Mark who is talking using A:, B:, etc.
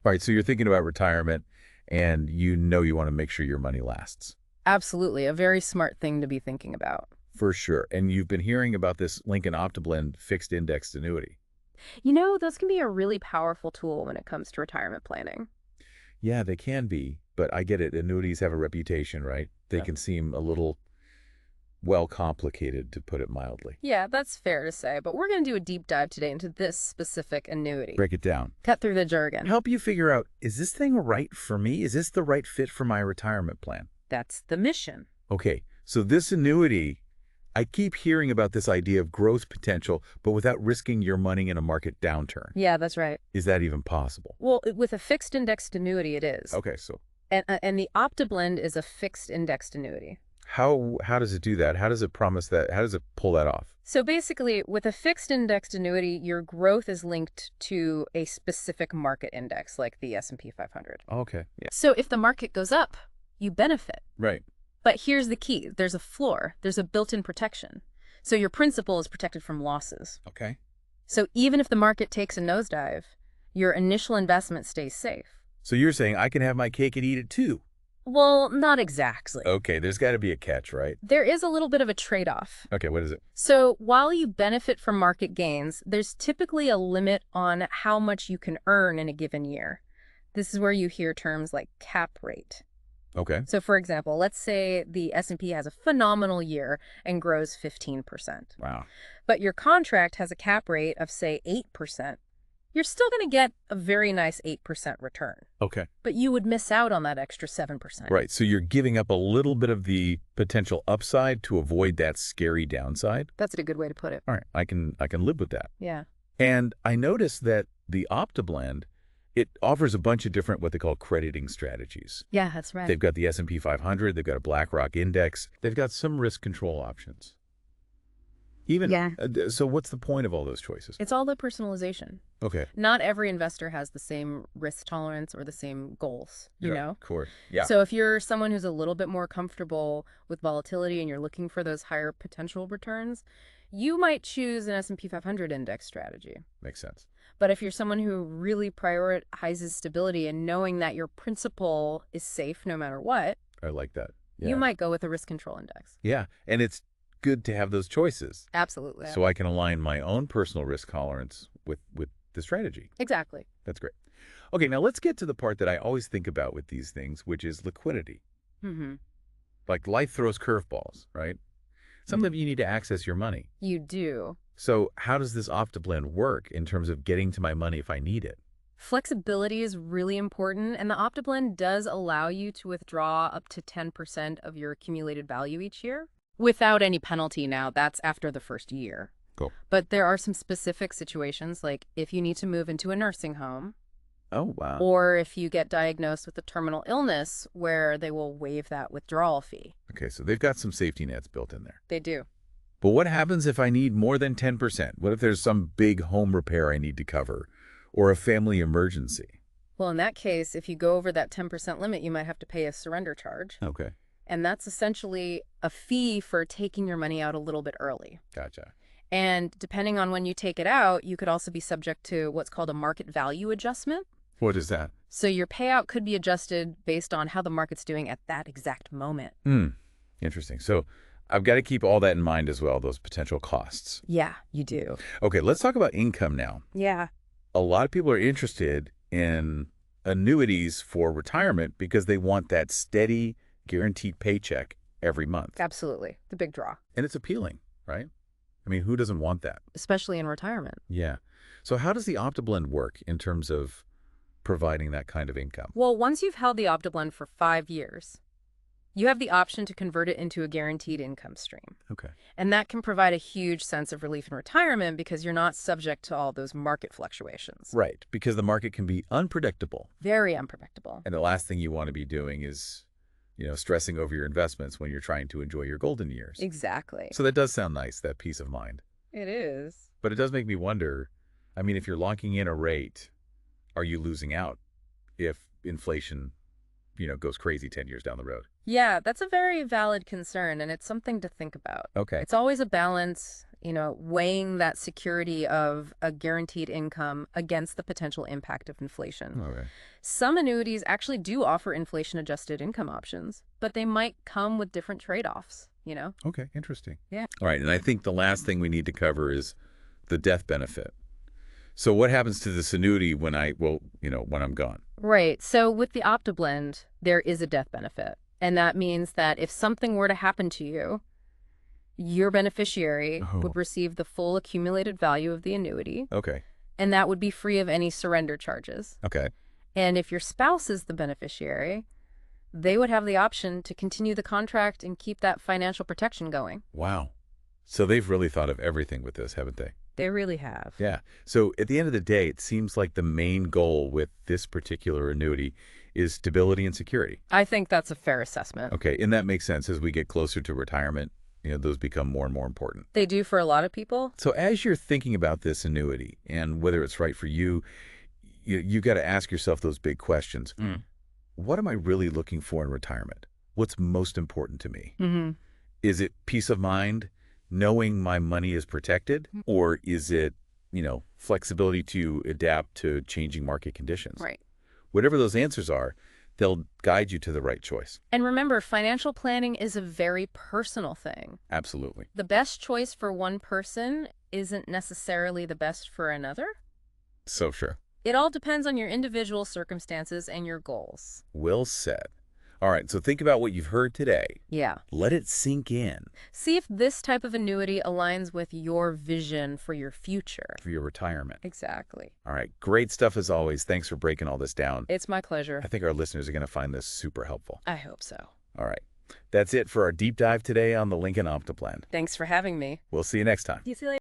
A: Right, so you're thinking about retirement, and you know you want to make sure your money lasts.
B: Absolutely, a very smart thing to be thinking about.
A: For sure. And you've been hearing about this Lincoln OptiBlend fixed indexed annuity.
B: Those can be a really powerful tool when it comes to retirement planning.
A: Yeah, they can be, but I get it. Annuities have a reputation, right? They
B: Yeah.
A: can seem a little, well, complicated, to put it mildly.
B: Yeah, that's fair to say, but we're going to do a deep dive today into this specific annuity.
A: Break it down.
B: Cut through the jargon.
A: Help you figure out, is this thing right for me? Is this the right fit for my retirement plan?
B: That's the mission.
A: Okay, so this annuity, I keep hearing about this idea of growth potential, but without risking your money in a market downturn.
B: Yeah, that's right.
A: Is that even possible?
B: Well, with a fixed indexed annuity, it is.
A: Okay, so
B: And the OptiBlend is a fixed indexed annuity.
A: how does it do that? How does it promise that? How does it pull that off?
B: So basically, with a fixed indexed annuity, your growth is linked to a specific market index, like the S&P 500.
A: Okay, yeah.
B: So if the market goes up, you benefit.
A: Right.
B: But here's the key. There's a floor. There's a built-in protection. So your principal is protected from losses.
A: Okay.
B: So even if the market takes a nosedive, your initial investment stays safe.
A: So you're saying I can have my cake and eat it too?
B: Well, not exactly.
A: Okay, there's got to be a catch, right?
B: There is a little bit of a trade-off.
A: Okay, what is it?
B: So while you benefit from market gains, there's typically a limit on how much you can earn in a given year. This is where you hear terms like cap rate.
A: Okay.
B: So for example, let's say the S&P has a phenomenal year and grows 15%.
A: Wow.
B: But your contract has a cap rate of, say, 8%. You're still going to get a very nice 8% return.
A: Okay.
B: But you would miss out on that extra 7%.
A: Right, so you're giving up a little bit of the potential upside to avoid that scary downside?
B: That's a good way to put it.
A: All right, I can live with that.
B: Yeah.
A: And I noticed that the OptiBlend, it offers a bunch of different what they call crediting strategies.
B: Yeah, that's right.
A: They've got the S&P 500, they've got a BlackRock Index, they've got some risk control options.
B: Yeah.
A: So what's the point of all those choices?
B: It's all the personalization.
A: Okay.
B: Not every investor has the same risk tolerance or the same goals, you know?
A: Of course. Yeah.
B: So if you're someone who's a little bit more comfortable with volatility and you're looking for those higher potential returns, you might choose an S&P 500 index strategy.
A: Makes sense.
B: But if you're someone who really prioritizes stability and knowing that your principal is safe no matter what,
A: I like that. Yeah.
B: you might go with a risk control index.
A: Yeah, and it's good to have those choices.
B: Absolutely.
A: So I can align my own personal risk tolerance with the strategy.
B: Exactly.
A: That's great. Okay, now let's get to the part that I always think about with these things, which is liquidity.
B: Mm-hmm.
A: Like life throws curveballs, right? Sometimes you need to access your money.
B: You do.
A: So how does this OptiBlend work in terms of getting to my money if I need it?
B: Flexibility is really important, and the OptiBlend does allow you to withdraw up to 10% of your accumulated value each year without any penalty. Now, that's after the first year.
A: Cool.
B: But there are some specific situations, like if you need to move into a nursing home,
A: Oh, wow.
B: or if you get diagnosed with a terminal illness, where they will waive that withdrawal fee.
A: Okay, so they've got some safety nets built in there.
B: They do.
A: But what happens if I need more than 10%? What if there's some big home repair I need to cover or a family emergency?
B: Well, in that case, if you go over that 10% limit, you might have to pay a surrender charge.
A: Okay,
B: And that's essentially a fee for taking your money out a little bit early.
A: gotcha.
B: And depending on when you take it out, you could also be subject to what's called a market value adjustment.
A: What is that?
B: So your payout could be adjusted based on how the market's doing at that exact moment.
A: Interesting. So I've got to keep all that in mind as well, those potential costs.
B: Yeah, you do.
A: Okay, let's talk about income now.
B: Yeah.
A: A lot of people are interested in annuities for retirement because they want that steady, guaranteed paycheck every month.
B: Absolutely. The big draw,
A: And it's appealing, right? I mean, who doesn't want that?
B: especially in retirement.
A: Yeah. So how does the OptiBlend work in terms of providing that kind of income?
B: Well, once you've held the OptiBlend for 5 years, you have the option to convert it into a guaranteed income stream.
A: Okay.
B: And that can provide a huge sense of relief in retirement because you're not subject to all those market fluctuations.
A: Right, because the market can be unpredictable.
B: Very unpredictable.
A: And the last thing you want to be doing is, stressing over your investments when you're trying to enjoy your golden years.
B: Exactly.
A: So that does sound nice, that peace of mind.
B: It is.
A: But it does make me wonder, I mean, if you're locking in a rate, are you losing out if inflation, goes crazy 10 years down the road?
B: Yeah, that's a very valid concern, and it's something to think about.
A: Okay.
B: It's always a balance. weighing that security of a guaranteed income against the potential impact of inflation.
A: Okay.
B: Some annuities actually do offer inflation-adjusted income options, but they might come with different trade-offs.
A: Okay, interesting.
B: Yeah.
A: All right, and I think the last thing we need to cover is the death benefit. So what happens to this annuity when when I'm gone?
B: Right. So with the OptiBlend, there is a death benefit. And that means that if something were to happen to you, your beneficiary
A: Oh.
B: would receive the full accumulated value of the annuity,
A: Okay.
B: and that would be free of any surrender charges.
A: Okay.
B: And if your spouse is the beneficiary, they would have the option to continue the contract and keep that financial protection going.
A: Wow. So they've really thought of everything with this, haven't they?
B: They really have.
A: Yeah. So at the end of the day, it seems like the main goal with this particular annuity is stability and security.
B: I think that's a fair assessment.
A: Okay. And that makes sense as we get closer to retirement. Those become more and more important.
B: They do for a lot of people.
A: So as you're thinking about this annuity and whether it's right for you, you got to ask yourself those big questions. What am I really looking for in retirement? What's most important to me?
B: Mm-hmm.
A: Is it peace of mind, knowing my money is protected? Or is it, flexibility to adapt to changing market conditions?
B: Right.
A: Whatever those answers are, they'll guide you to the right choice.
B: And remember, financial planning is a very personal thing.
A: Absolutely.
B: The best choice for one person isn't necessarily the best for another.
A: So sure.
B: It all depends on your individual circumstances and your goals.
A: Well said. All right, so think about what you've heard today.
B: Yeah.
A: Let it sink in
B: See if this type of annuity aligns with your vision for your future.
A: for your retirement.
B: Exactly.
A: All right, great stuff as always. Thanks for breaking all this down.
B: It's my pleasure.
A: I think our listeners are going to find this super helpful.
B: I hope so.
A: All right, that's it for our deep dive today on the Lincoln OptiBlend.
B: Thanks for having me.
A: We'll see you next time.
B: See you later.